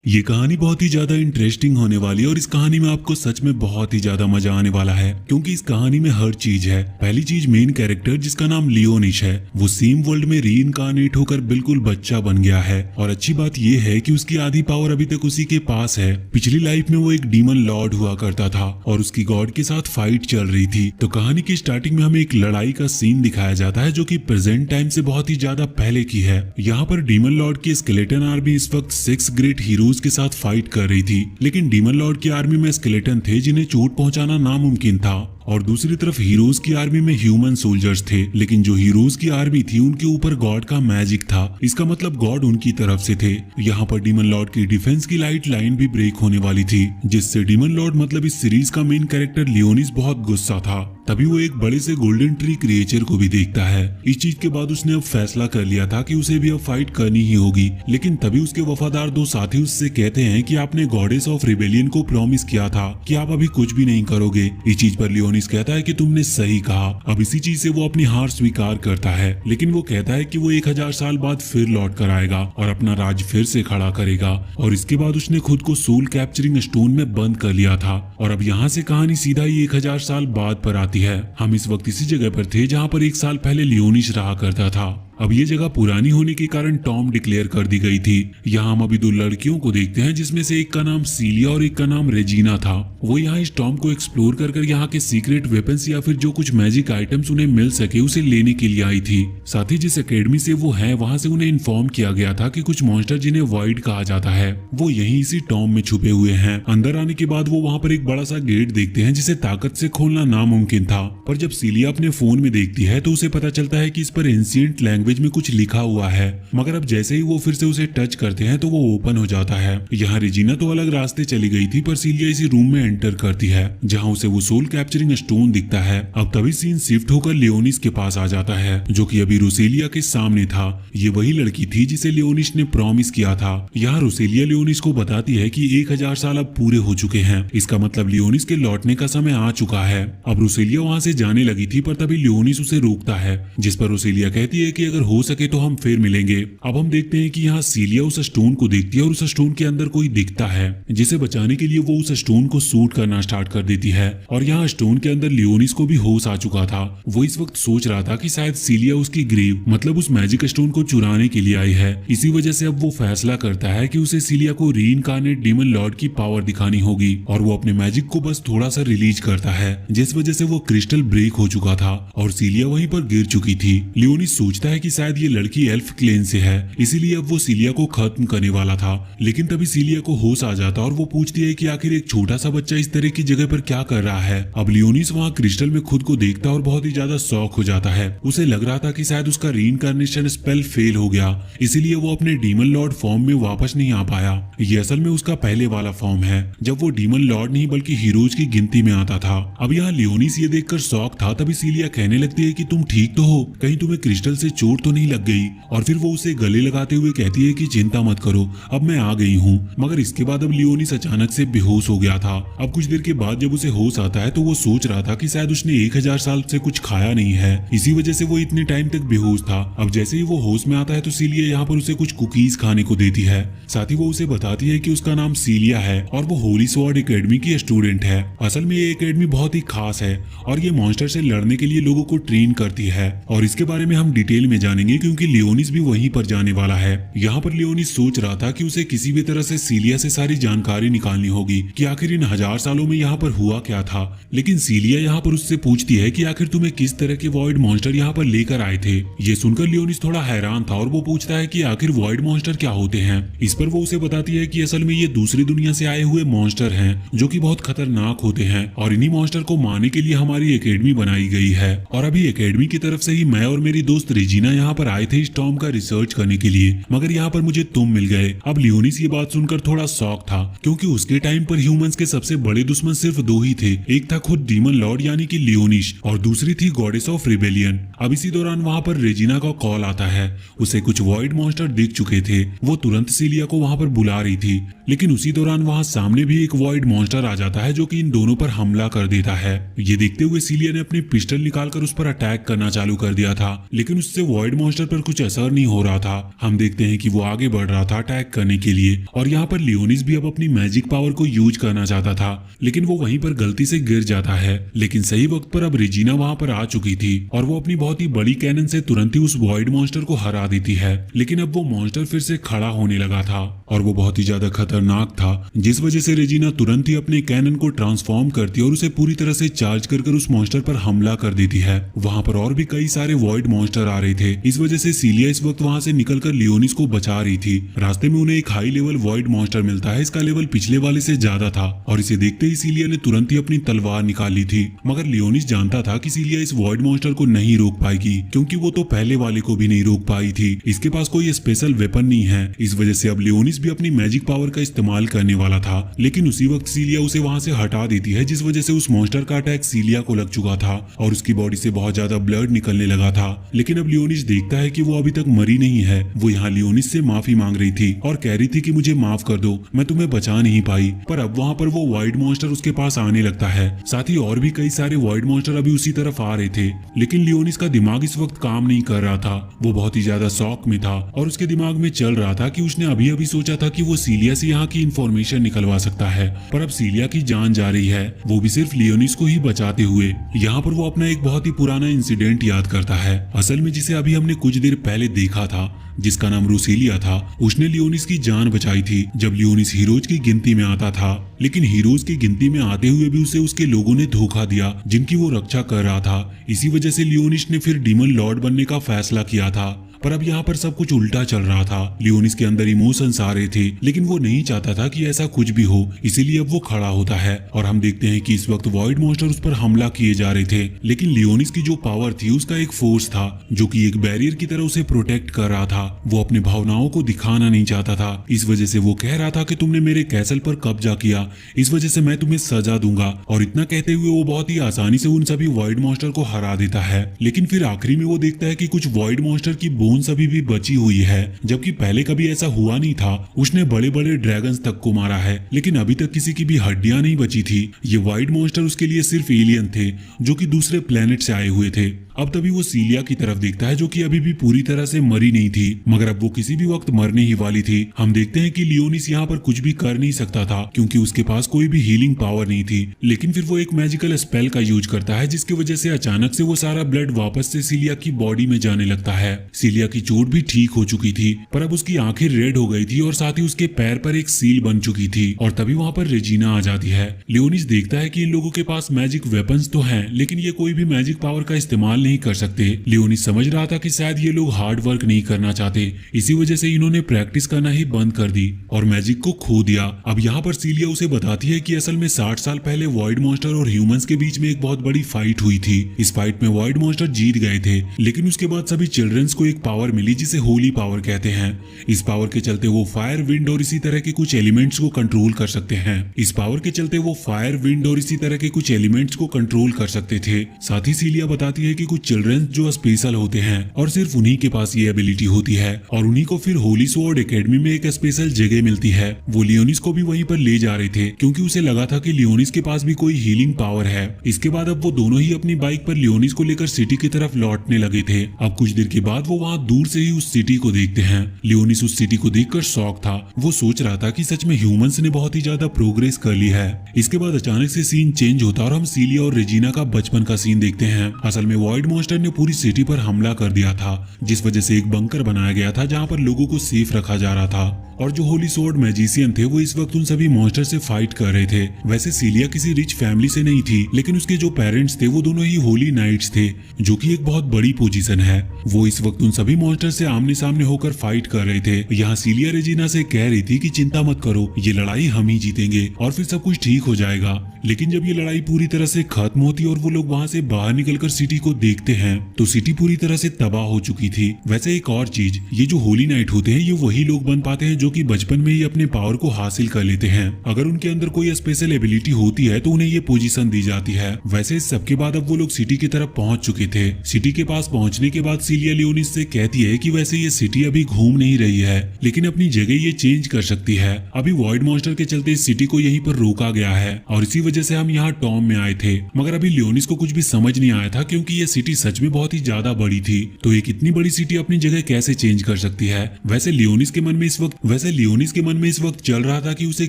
ये कहानी बहुत ही ज्यादा इंटरेस्टिंग होने वाली है और इस कहानी में आपको सच में बहुत ही ज्यादा मजा आने वाला है क्योंकि इस कहानी में हर चीज है। पहली चीज, मेन कैरेक्टर जिसका नाम लियोनिश है वो सेम वर्ल्ड में रीइंकार्नेट होकर बिल्कुल बच्चा बन गया है। और अच्छी बात ये है कि उसकी आधी पावर अभी तक उसी के पास है। पिछली लाइफ में वो एक डीमन लॉर्ड हुआ करता था और उसकी गॉड के साथ फाइट चल रही थी। तो कहानी की स्टार्टिंग में हमें एक लड़ाई का सीन दिखाया जाता है जो कि प्रेजेंट टाइम से बहुत ही ज्यादा पहले की है। यहाँ पर डीमन लॉर्ड की स्केलेटन आर्मी इस वक्त 6 ग्रेट हीरोज के साथ फाइट कर रही थी, लेकिन डीमन लॉर्ड की आर्मी में स्केलेटन थे जिन्हें चोट पहुंचाना नामुमकिन था। और दूसरी तरफ हीरोज की आर्मी में ह्यूमन सोल्जर्स थे, लेकिन जो हीरोज की आर्मी थी उनके ऊपर गॉड का मैजिक था। इसका मतलब गॉड उनकी तरफ से थे। यहाँ पर डीमन लॉर्ड की डिफेंस की लाइट लाइन भी ब्रेक होने वाली थी, जिससे डीमन लॉर्ड मतलब इस सीरीज का मेन कैरेक्टर लियोनिस बहुत गुस्सा था। तभी वो एक बड़े से गोल्डन ट्री क्रिएचर को भी देखता है। इस चीज के बाद उसने अब फैसला कर लिया था कि उसे भी अब फाइट करनी ही होगी। लेकिन तभी उसके वफादार दो साथी उससे कहते हैं कि आपने गॉडेस ऑफ रिबेलियन को प्रॉमिस किया था कि आप अभी कुछ भी नहीं करोगे। इस चीज पर लियोनिस कहता है कि तुमने सही कहा। अब इसी चीज से वो अपनी हार स्वीकार करता है, लेकिन वो कहता है कि वो 1000 साल बाद फिर लौट कर आएगा और अपना राज फिर से खड़ा करेगा। और इसके बाद उसने खुद को सोल कैप्चरिंग स्टोन में बंद कर लिया था। और अब यहाँ से कहानी सीधा ही 1000 साल बाद पर आती है। हम इस वक्त इसी जगह पर थे जहाँ पर 1 साल पहले लियोनिस रहा करता था। अब ये जगह पुरानी होने के कारण टॉम डिक्लेयर कर दी गई थी। यहाँ हम अभी 2 लड़कियों को देखते हैं, जिसमें से एक का नाम सीलिया और एक का नाम रेजिना था। वो यहाँ इस टॉम को एक्सप्लोर कर यहाँ के सीक्रेट वेपन्स या फिर जो कुछ मैजिक आइटम्स उन्हें मिल सके उसे लेने के लिए आई थी। साथ ही जिस एकेडमी से वो है वहाँ से उन्हें इन्फॉर्म किया गया था कि कुछ मॉन्स्टर जिन्हें वॉइड कहा जाता है वो यही इसी टॉम में छुपे हुए हैं। अंदर आने के बाद वो वहाँ पर एक बड़ा सा गेट देखते हैं जिसे ताकत से खोलना नामुमकिन था। पर जब सीलिया अपने फोन में देखती है तो उसे पता चलता है कि इस पर एंशिएंट लैंग्वेज में कुछ लिखा हुआ है। मगर अब जैसे ही वो फिर से उसे टच करते हैं तो वो ओपन हो जाता है। यहाँ रेजिना तो अलग रास्ते चली गई थी, पर सीलिया इसी रूम में एंटर करती है जहाँ उसे वो सोल कैप्चरिंग स्टोन दिखता है। अब तभी सीन शिफ्ट होकर लियोनिस के पास आ जाता है, जो कि अभी रोसेलिया के सामने था। ये वही लड़की थी जिसे लियोनिस ने प्रॉमिस किया था। यहाँ रोसेलिया लियोनिस को बताती है कि 1000 साल अब पूरे हो चुके हैं, इसका मतलब लियोनिस के लौटने का समय आ चुका है। अब रोसेलिया वहाँ से जाने लगी थी, पर तभी लियोनिस उसे रोकता है, जिस पर रोसेलिया कहती है कि अगर हो सके तो हम फिर मिलेंगे। अब हम देखते हैं कि यहाँ सीलिया उस स्टोन को देखती है और उस स्टोन के अंदर कोई दिखता है, जिसे बचाने के लिए वो उस स्टोन को शूट करना स्टार्ट कर देती है। और यहाँ स्टोन के अंदर लियोनिस को भी होश आ चुका था। वो इस वक्त सोच रहा था कि शायद सीलिया उसकी ग्रीव मतलब उस मैजिक स्टोन को चुराने के लिए आई है। इसी वजह से अब वो फैसला करता है कि उसे सीलिया को रीइंकार्नेट डीमन लॉर्ड की पावर दिखानी होगी। और वो अपने मैजिक को बस थोड़ा सा रिलीज करता है, जिस वजह से वो क्रिस्टल ब्रेक हो चुका था और सीलिया वहीं पर गिर चुकी थी। लियोनिस सोचता है कि शायद ये लड़की एल्फ क्लेन से है, इसीलिए अब वो सीलिया को खत्म करने वाला था। लेकिन तभी सीलिया को होश आ जाता और वो पूछती है कि आखिर एक छोटा सा बच्चा इस तरह की जगह पर क्या कर रहा है। अब लियोनिस वहाँ क्रिस्टल में खुद को देखता और बहुत ही ज्यादा शॉक हो जाता है। उसे लग रहा था कि शायद उसका रीइंकार्नेशन स्पेल फेल हो गया, इसीलिए वो अपने डीमन लॉर्ड फॉर्म में वापस नहीं आ पाया। ये असल में उसका पहले वाला फॉर्म है, जब वो डीमन लॉर्ड नहीं बल्कि हीरोज की गिनती में आता था। अब यहाँ लियोनिस ये देखकर शॉक था। तभी सीलिया कहने लगती है कि तुम ठीक तो हो, कहीं तुम्हें क्रिस्टल से चोट तो नहीं लग गई। और फिर वो उसे गले लगाते हुए कहती है कि चिंता मत करो, अब मैं आ गई हूँ। मगर इसके बाद अब लियोनिस अचानक से बेहोश हो गया था। अब कुछ देर के बाद जब उसे होश आता है तो वो सोच रहा था कि शायद उसने 1000 साल से कुछ खाया नहीं है, इसी वजह से वो इतने टाइम तक बेहोश था। अब जैसे ही वो होश में आता है तो सीलिया यहाँ पर उसे कुछ कुकीज खाने को देती है। साथ ही वो उसे बताती है कि उसका नाम सीलिया है और वो होली स्वॉर्ड एकेडमी की स्टूडेंट है। असल में ये एकेडमी बहुत ही खास है और ये मॉन्स्टर से लड़ने के लिए लोगों को ट्रेन करती है। और इसके बारे में हम डिटेल में जानेंगे क्योंकि लियोनिस भी वहीं पर जाने वाला है। यहाँ पर लियोनिस सोच रहा था कि उसे किसी भी तरह से सीलिया से सारी जानकारी निकालनी होगी कि आखिर इन 1000 सालों में यहाँ पर हुआ क्या था। लेकिन सीलिया यहाँ पर उससे पूछती है कि आखिर तुम्हें किस तरह के वॉइड मॉन्स्टर यहाँ पर लेकर आए थे। ये सुनकर लियोनिस थोड़ा हैरान था और वो पूछता है कि आखिर वॉइड मॉन्स्टर क्या होते हैं। इस पर वो उसे बताती है कि असल में ये दूसरी दुनिया से आए हुए मॉन्स्टर हैं जो कि बहुत खतरनाक होते हैं और इन्हीं मॉन्स्टर को मारने के लिए हमारी एकेडमी बनाई गई है। और अभी एकेडमी की तरफ से ही मैं और मेरी दोस्त रेजिना यहाँ पर आए थे इस टॉम का रिसर्च करने के लिए, मगर यहाँ पर मुझे तुम मिल गए। अब लियोनिस ये बात सुनकर थोड़ा शॉक था क्योंकि उसके टाइम पर ह्यूमंस के सबसे बड़े दुश्मन सिर्फ 2 ही थे, एक था खुद डीमन लॉर्ड यानी कि लियोनिस और दूसरी थी गॉडेस ऑफ रिबेलियन। अब इसी दौरान वहाँ पर रेजिना का कॉल आता है। उसे कुछ वॉइड मॉन्स्टर दिख चुके थे। वो तुरंत सीलिया को वहाँ पर बुला रही थी, लेकिन उसी दौरान वहाँ सामने भी एक वॉइड मॉन्स्टर आ जाता है जो कि इन दोनों पर हमला कर देता है। ये देखते हुए सीलिया ने अपनी पिस्टल निकालकर उस पर अटैक करना चालू कर दिया था, लेकिन उससे वॉइड मॉन्स्टर पर कुछ असर नहीं हो रहा था। हम देखते हैं कि वो आगे बढ़ रहा था अटैक करने के लिए, और यहाँ पर लियोनिस भी अब अपनी मैजिक पावर को यूज करना चाहता था, लेकिन वो वहीं पर गलती से गिर जाता है। लेकिन सही वक्त पर अब रेजिना वहाँ पर आ चुकी थी और वो अपनी बहुत ही बड़ी कैनन से तुरंत ही उस वॉइड मॉन्स्टर को हरा देती है। लेकिन अब वो मॉन्स्टर फिर से खड़ा होने लगा था और वो बहुत ही ज्यादा खतरनाक था, जिस वजह से रेजिना तुरंत ही अपने कैनन को ट्रांसफॉर्म करती है और उसे पूरी तरह से चार्ज कर उस मॉन्स्टर पर हमला कर देती है। वहाँ पर और भी कई सारे वॉइड मॉन्स्टर आ रहे थे, इस वजह से सीलिया इस वक्त वहाँ से निकलकर लियोनिस को बचा रही थी। रास्ते में उन्हें एक हाई लेवल वॉइड मॉन्स्टर मिलता है। इसका लेवल पिछले वाले से ज्यादा था और इसे देखते ही सीलिया ने तुरंत ही अपनी तलवार निकाल ली थी, मगर लियोनिस जानता था कि सीलिया इस वॉइड मॉन्स्टर को नहीं रोक पाएगी, क्योंकि वो तो पहले वाले को भी नहीं रोक पाई थी। इसके पास कोई स्पेशल वेपन नहीं है। इस वजह से अब लियोनिस भी अपनी मैजिक पावर का इस्तेमाल करने वाला था, लेकिन उसी वक्त सीलिया उसे वहाँ से हटा देती है, जिस वजह से उस मॉन्स्टर का अटैक सीलिया को लग चुका था और उसकी बॉडी से बहुत ज्यादा ब्लड निकलने लगा था। लेकिन अब लियोनिस देखता है कि वो अभी तक मरी नहीं है। वो यहाँ लियोनिस से माफी मांग रही थी और कह रही थी कि मुझे माफ कर दो, मैं तुम्हें बचा नहीं पाई। पर अब वहाँ पर वो वॉइड मॉन्स्टर उसके पास आने लगता है। साथ ही और भी कई सारे वॉइड मॉन्स्टर अभी उसी तरफ आ रहे थे, लेकिन लियोनिस का दिमाग इस वक्त काम नहीं कर रहा था। वो बहुत ही ज्यादा शॉक में था और उसके दिमाग में चल रहा था कि उसने अभी अभी सोचा था कि वो सीलिया से यहाँ की इंफॉर्मेशन निकलवा सकता है, पर अब सीलिया की जान जा रही है, वो भी सिर्फ लियोनिस को ही बचाते हुए। यहाँ पर वो अपना एक बहुत ही पुराना इंसिडेंट याद करता है, असल में जिसे अभी हमने कुछ देर पहले देखा था, जिसका नाम रूसेलिया था। उसने लियोनिस की जान बचाई थी जब लियोनिस हीरोज की गिनती में आता था, लेकिन हीरोज की गिनती में आते हुए भी उसे उसके लोगों ने धोखा दिया जिनकी वो रक्षा कर रहा था। इसी वजह से लियोनिस ने फिर डीमन लॉर्ड बनने का फैसला किया था। पर अब यहाँ पर सब कुछ उल्टा चल रहा था। लियोनिस के अंदर इमोशंस आ रहे थे, लेकिन वो नहीं चाहता था कि ऐसा कुछ भी हो, इसीलिए अब वो खड़ा होता है और हम देखते हैं कि इस वक्त वॉइड मॉन्स्टर उस पर हमला किए जा रहे थे। लेकिन लियोनिस की जो पावर थी उसका एक फोर्स था जो कि एक बैरियर की तरह उसे प्रोटेक्ट कर रहा था। वो अपने भावनाओं को दिखाना नहीं चाहता था, इस वजह से वो कह रहा था कि तुमने मेरे कैसल पर कब्जा किया, इस वजह से मैं तुम्हें सजा दूंगा। और इतना कहते हुए वो बहुत ही आसानी से उन सभी वॉइड मॉन्स्टर को हरा देता है। लेकिन फिर आखिरी में वो देखता है कि कुछ वॉइड मॉन्स्टर की बोन्स अभी भी बची हुई है, जबकि पहले कभी ऐसा हुआ नहीं था। उसने बड़े बड़े ड्रैगन्स तक को मारा है, लेकिन अभी तक किसी की भी हड्डियां नहीं बची थी। ये वॉइड मॉन्स्टर उसके लिए सिर्फ एलियन थे जो कि दूसरे प्लेनेट से आए हुए थे। अब तभी वो सीलिया की तरफ देखता है जो कि अभी भी पूरी तरह से मरी नहीं थी, मगर अब वो किसी भी वक्त मरने ही वाली थी। हम देखते हैं कि लियोनिस यहाँ पर कुछ भी कर नहीं सकता था क्योंकि उसके पास कोई भी हीलिंग पावर नहीं थी। लेकिन फिर वो एक मैजिकल स्पेल का यूज करता है, जिसकी वजह से अचानक से वो सारा ब्लड वापस से सीलिया की बॉडी में जाने लगता है। सीलिया की चोट भी ठीक हो चुकी थी, पर अब उसकी आंखें रेड हो गई थी और साथ ही उसके पैर पर एक सील बन चुकी थी। और तभी वहाँ पर रेजिना आ जाती है। लियोनिस देखता है कि इन लोगों के पास मैजिक वेपन्स तो हैं, लेकिन ये कोई भी मैजिक पावर का इस्तेमाल नहीं कर सकते। लियोनिस समझ रहा था कि शायद ये लोग हार्ड वर्क नहीं करना चाहते, इसी वजह से इन्होंने प्रैक्टिस करना ही बंद कर दी और मैजिक को खो दिया। अब यहाँ पर सीलिया उसे बताती है कि असल में 60 साल पहले वॉइड मॉन्स्टर और ह्यूमंस के बीच में एक बहुत बड़ी फाइट हुई थी। इस फाइट में वॉइड मॉन्स्टर जीत गए थे, लेकिन उसके बाद सभी चिल्ड्रंस को एक पावर मिली जिसे होली पावर कहते हैं। इस पावर के चलते वो फायर, विंड और इसी तरह के कुछ एलिमेंट्स को कंट्रोल कर सकते हैं। इस पावर के चलते वो फायर, विंड और इसी तरह के कुछ एलिमेंट्स को कंट्रोल कर सकते थे। साथ ही सीलिया बताती है कि कुछ चिल्ड्रंस जो स्पेशल होते हैं और सिर्फ उन्हीं के पास ये एबिलिटी होती है और उन्हीं को फिर होली स्वॉर्ड एकेडमी में एक स्पेशल जगह मिलती है। वो लियोनिस को भी वहीं पर ले जा रहे थे क्योंकि उसे लगा था कि लियोनिस के पास भी कोई हीलिंग पावर है। इसके बाद अब वो दोनों ही अपनी बाइक पर लियोनिस को लेकर सिटी की तरफ लौटने लगे थे। अब कुछ देर के बाद वो वहाँ दूर से ही उस सिटी को देखते हैं। लियोनिस उस सिटी को देखकर शॉक था। वो सोच रहा था कि सच में ह्यूमंस ने बहुत ही ज्यादा प्रोग्रेस कर ली है। इसके बाद अचानक से सीन चेंज होता और हम सीलिया और रेजिना का बचपन का सीन देखते हैं। असल में वॉइड मॉन्स्टर ने पूरी सिटी पर हमला कर दिया था, जिस वजह से एक बंकर बनाया गया था जहाँ पर लोगों को सेफ रखा जा रहा था। और जो होली स्वॉर्ड मैजिशियन थे वो इस वक्त उन सभी मॉन्स्टर से फाइट कर रहे थे। वैसे सीलिया किसी रिच फैमिली से नहीं थी, लेकिन उसके जो पेरेंट्स थे वो दोनों ही होली नाइट्स थे, जो कि एक बहुत बड़ी पोजीशन है। वो इस वक्त उन सभी मॉन्स्टर से आमने सामने होकर फाइट कर रहे थे। यहाँ सीलिया रेजिना से कह रही थी कि चिंता मत करो, ये लड़ाई हम ही जीतेंगे और फिर सब कुछ ठीक हो जाएगा। लेकिन जब ये लड़ाई पूरी तरह से खत्म होती और वो लोग वहाँ से बाहर निकलकर सिटी को देखते हैं तो सिटी पूरी तरह से तबाह हो चुकी थी। वैसे एक और चीज, ये जो होली नाइट होते हैं ये वही लोग बन पाते हैं जो कि बचपन में ही अपने पावर को हासिल कर लेते हैं। अगर उनके अंदर कोई स्पेशल एबिलिटी होती है तो उन्हें ये पोजीशन दी जाती है। वैसे इस सबके बाद अब वो लोग सिटी की तरफ पहुंच चुके थे। सिटी के पास पहुंचने के बाद सीलिया लियोनिस से कहती है कि वैसे ये सिटी अभी घूम नहीं रही है, लेकिन अपनी जगह ये चेंज कर सकती है। अभी वॉइड मॉन्स्टर के चलते इस सिटी को यहीं पर रोका गया है और इसी वजह से हम यहाँ टॉम में आए थे। मगर अभी लियोनिस को कुछ भी समझ नहीं आया था, क्योंकि ये सिटी सच में बहुत ही ज्यादा बड़ी थी। तो एक इतनी बड़ी सिटी अपनी जगह कैसे चेंज कर सकती है। वैसे लियोनिस के मन में इस वक्त चल रहा था कि उसे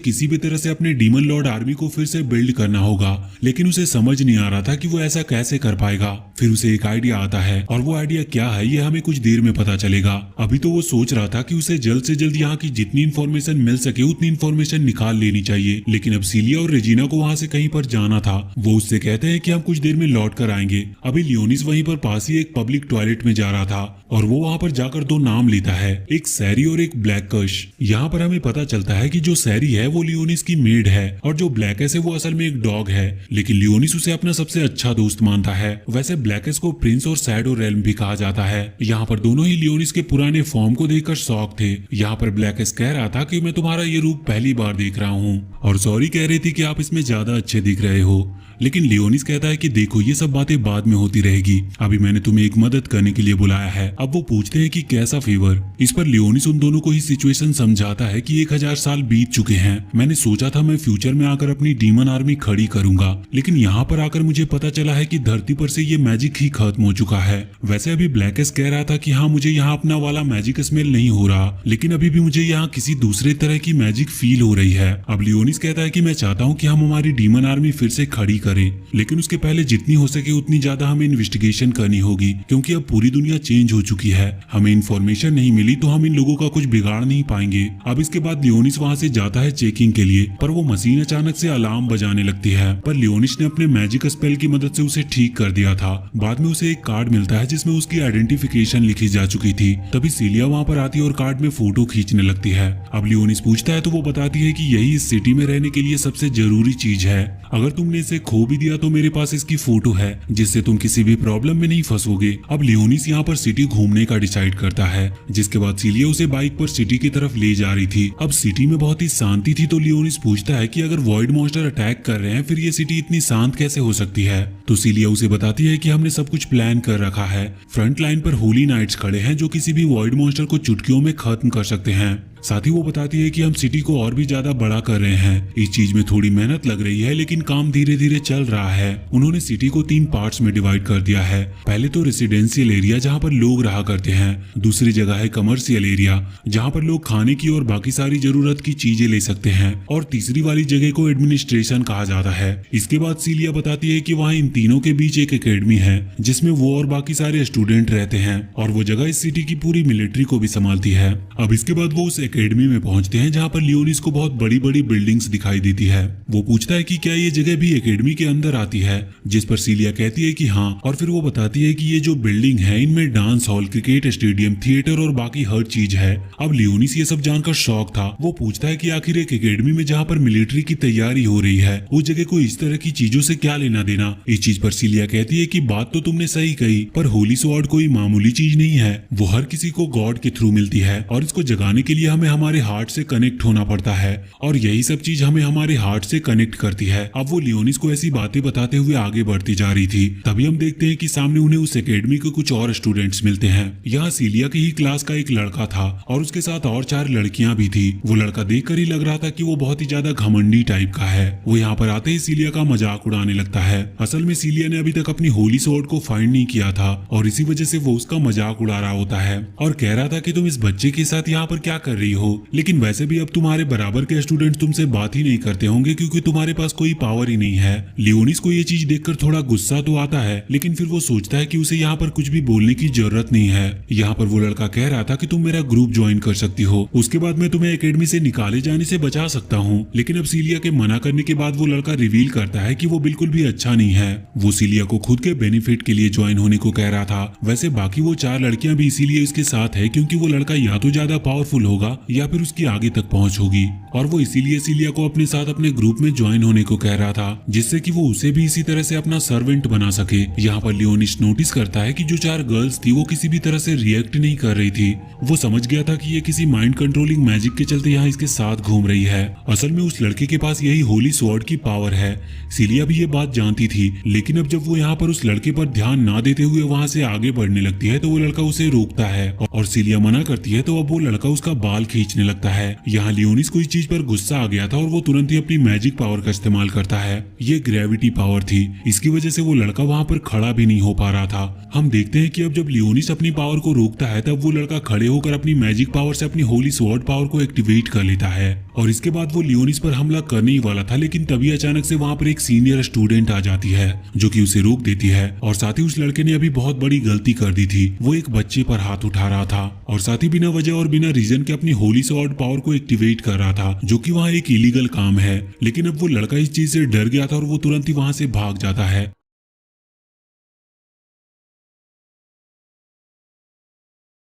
किसी भी तरह से अपने डीमन लॉर्ड आर्मी को फिर से बिल्ड करना होगा, लेकिन उसे समझ नहीं आ रहा था कि वो ऐसा कैसे कर पाएगा। फिर उसे एक आइडिया आता है और वो आइडिया क्या है ये हमें कुछ देर में पता चलेगा। अभी तो वो सोच रहा था कि उसे जल्द से जल्द यहाँ की जितनी इन्फॉर्मेशन मिल सके उतनी इन्फॉर्मेशन निकाल लेनी चाहिए, लेकिन अब सीलिया और रेजिना को वहाँ से कहीं पर जाना था। वो उससे कहते हैं कि हम कुछ देर में लौट कर आएंगे। अभी लियोनिस वहीं पर पास ही एक पब्लिक टॉयलेट में जा रहा था और वो वहाँ पर जाकर दो नाम लेता है, एक सैरी और एक ब्लैककश। यहाँ पर हमें पता चलता है कि जो सैरी है वो लियोनिस की मेड है और जो ब्लैकस है वो असल में एक डॉग है, लेकिन लियोनिस उसे अपना सबसे अच्छा दोस्त मानता है। वैसे ब्लैकस को प्रिंस और शैडो रेल्म भी कहा जाता है। यहाँ पर दोनों ही लियोनिस के पुराने फॉर्म को देखकर शॉक थे। यहाँ पर ब्लैकस कह रहा था कि मैं तुम्हारा ये रूप पहली बार देख रहा हूँ और सॉरी कह रही थी कि आप इसमें ज्यादा अच्छे दिख रहे हो, लेकिन लियोनिस कहता है कि देखो ये सब बातें बाद में होती रहेगी, अभी मैंने तुम्हें एक मदद करने के लिए बुलाया है। अब वो पूछते हैं कि कैसा फेवर। इस पर लियोनिस उन दोनों को ही सिचुएशन समझाता है कि 1000 साल बीत चुके हैं। मैंने सोचा था मैं फ्यूचर में आकर अपनी डीमन आर्मी खड़ी करूंगा, लेकिन यहाँ पर आकर मुझे पता चला है कि धरती पर से ये मैजिक ही खत्म हो चुका है। वैसे अभी ब्लैकस कह रहा था कि हाँ मुझे यहाँ अपना वाला मैजिक स्मेल नहीं हो रहा, लेकिन अभी भी मुझे यहाँ किसी दूसरे तरह की मैजिक फील हो रही है। अब लियोनिस कहता है कि मैं चाहता हूँ कि हम हमारी डीमन आर्मी फिर से खड़ी करें, लेकिन उसके पहले जितनी हो सके उतनी ज्यादा हमें इन्वेस्टिगेशन करनी होगी, क्योंकि अब पूरी दुनिया चेंज हो चुकी है। हमें इन्फॉर्मेशन नहीं मिली तो हम इन लोगों का कुछ बिगाड़ नहीं पाएंगे। अब इसके बाद लियोनिस वहाँ से जाता है चेकिंग के लिए, पर वो मशीन अचानक से अलार्म बजाने लगती है, पर लियोनिस ने अपने मैजिक स्पेल की मदद से उसे ठीक कर दिया था। बाद में उसे एक कार्ड मिलता है जिसमें उसकी आइडेंटिफिकेशन लिखी जा चुकी थी। तभी सीलिया वहाँ पर आती है और कार्ड में फोटो खींचने लगती है। अब लियोनिस पूछता है तो वो बताती है कि यही इस सिटी में रहने के लिए सबसे जरूरी चीज है। अगर तुमने इसे खो भी दिया तो मेरे पास इसकी फोटो है, जिससे तुम किसी भी प्रॉब्लम में नहीं फंसोगे। अब लियोनिस यहाँ पर सिटी घूमने का डिसाइड करता है, जिसके बाद सीलिया उसे बाइक पर सिटी की तरफ ले जा रही थी। अब सिटी में बहुत ही शांति थी, तो लियोनिस पूछता है कि अगर वॉइड मॉन्स्टर अटैक कर रहे हैं फिर ये सिटी इतनी शांत कैसे हो सकती है। तो सीलिया उसे बताती है कि हमने सब कुछ प्लान कर रखा है। फ्रंट लाइन पर होली नाइट्स खड़े हैं जो किसी भी वॉइड मॉन्स्टर को चुटकियों में खत्म कर सकते हैं। साथ ही वो बताती है कि हम सिटी को और भी ज्यादा बड़ा कर रहे हैं। इस चीज में थोड़ी मेहनत लग रही है, लेकिन काम धीरे धीरे चल रहा है। उन्होंने सिटी को 3 पार्ट्स में डिवाइड कर दिया है। पहले तो रेसिडेंशियल एरिया जहाँ पर लोग रहा करते हैं, दूसरी जगह है कमर्शियल एरिया जहाँ पर लोग खाने की और बाकी सारी जरूरत की चीजें ले सकते हैं, और तीसरी वाली जगह को एडमिनिस्ट्रेशन कहा जाता है। इसके बाद सीलिया बताती है कि वहाँ इन तीनों के बीच एक एकेडमी है जिसमें वो और बाकी सारे स्टूडेंट रहते हैं, और वो जगह इस सिटी की पूरी मिलिट्री को भी संभालती है। अब इसके बाद वो उस एकेडमी में पहुंचते हैं जहां पर लियोनिस को बहुत बड़ी बड़ी बिल्डिंग्स दिखाई देती है। वो पूछता है कि क्या ये जगह भी एकेडमी के अंदर आती है, जिस पर सीलिया कहती है कि हाँ, और फिर वो बताती है कि ये जो बिल्डिंग है इनमें dance hall, cricket stadium, theatre और बाकी हर चीज है। अब लियोनिस ये सब जानकर शॉक था। वो पूछता है कि आखिर एक एकेडमी में जहाँ पर मिलिट्री की तैयारी हो रही है उस जगह को इस तरह की चीजों से क्या लेना देना। इस चीज पर सीलिया कहती है कि बात तो तुमने सही कही, पर होली स्वॉर्ड कोई मामूली चीज नहीं है, वो हर किसी को गॉड के थ्रू मिलती है और इसको जगाने के लिए हमें हमारे हार्ट से कनेक्ट होना पड़ता है, और यही सब चीज हमें हमारे हार्ट से कनेक्ट करती है। अब वो लियोनिस को ऐसी बातें बताते हुए आगे बढ़ती जा रही थी। तभी हम देखते हैं कि सामने उन्हें उस एकेडमी के कुछ और स्टूडेंट्स मिलते हैं। यहाँ सीलिया की ही क्लास का एक लड़का था और उसके साथ और 4 लड़कियां भी थी। वो लड़का देखकर ही लग रहा था कि वो बहुत ही ज्यादा घमंडी टाइप का है। वो यहाँ पर आते ही सीलिया का मजाक उड़ाने लगता है। असल में सीलिया ने अभी तक अपनी होली स्वॉर्ड को फाइंड नहीं किया था और इसी वजह से वो उसका मजाक उड़ा रहा होता है और कह रहा था कि तुम इस बच्चे के साथ यहाँ पर क्या कर रही हो, लेकिन वैसे भी अब तुम्हारे बराबर के स्टूडेंट तुमसे बात ही नहीं करते होंगे क्योंकि तुम्हारे पास कोई पावर ही नहीं है। लियोनिस को ये चीज देखकर थोड़ा गुस्सा तो आता है, लेकिन फिर वो सोचता है कि उसे यहाँ पर कुछ भी बोलने की जरूरत नहीं है। यहाँ पर वो लड़का कह रहा था कि तुम मेरा ग्रुप ज्वाइन कर सकती हो, उसके बाद मैं तुम्हें एकेडमी से निकाले जाने से बचा सकता हूँ। लेकिन अब सीलिया के मना करने के बाद वो लड़का रिवील करता है कि वो बिल्कुल भी अच्छा नहीं है। वो सीलिया को खुद के बेनिफिट के लिए ज्वाइन होने को कह रहा था। वैसे बाकी वो 4 लड़कियां भी इसीलिए उसके साथ है क्योंकि वो लड़का या तो ज्यादा पावरफुल होगा या फिर उसकी आगे तक पहुंच होगी, और वो इसीलिए सिलिया को अपने साथ अपने ग्रुप में ज्वाइन होने को कह रहा था, जिससे कि वो उसे भी इसी तरह से अपना सर्वेंट बना सके। यहाँ पर लियोनिश नोटिस करता है कि जो 4 गर्ल्स थी वो किसी भी तरह से रिएक्ट नहीं कर रही थी। वो समझ गया था कि ये किसी माइंड कंट्रोलिंग मैजिक के चलते यहाँ इसके साथ घूम रही है। असल में उस लड़के के पास यही होली स्वॉर्ड की पावर है। सिलिया भी ये बात जानती थी, लेकिन अब जब वो यहाँ पर उस लड़के पर ध्यान ना देते हुए वहाँ से आगे बढ़ने लगती है तो वो लड़का उसे रोकता है, और सिलिया मना करती है तो अब वो लड़का उसका बाल खींचने लगता है। यहाँ लियोनिस को इस चीज पर गुस्सा आ गया था और वो तुरंत ही अपनी मैजिक पावर का इस्तेमाल करता है। ये ग्रेविटी पावर थी, इसकी वजह से वो लड़का वहाँ पर खड़ा भी नहीं हो पा रहा था। हम देखते हैं कि अब जब लियोनिस अपनी पावर को रोकता है तब वो लड़का खड़े होकर अपनी मैजिक पावर से अपनी होली स्वॉर्ड पावर को एक्टिवेट कर लेता है, और इसके बाद वो लियोनिस पर हमला करने ही वाला था, लेकिन तभी अचानक से वहाँ पर एक सीनियर स्टूडेंट आ जाती है जो कि उसे रोक देती है। और साथ ही उस लड़के ने अभी बहुत बड़ी गलती कर दी थी, वो एक बच्चे पर हाथ उठा रहा था और साथ ही बिना वजह और बिना रीजन के अपनी होली स्वॉर्ड पावर को एक्टिवेट कर रहा था, जो कि वहाँ एक इलीगल काम है। लेकिन अब वो लड़का इस चीज से डर गया था और वो तुरंत ही वहाँ से भाग जाता है।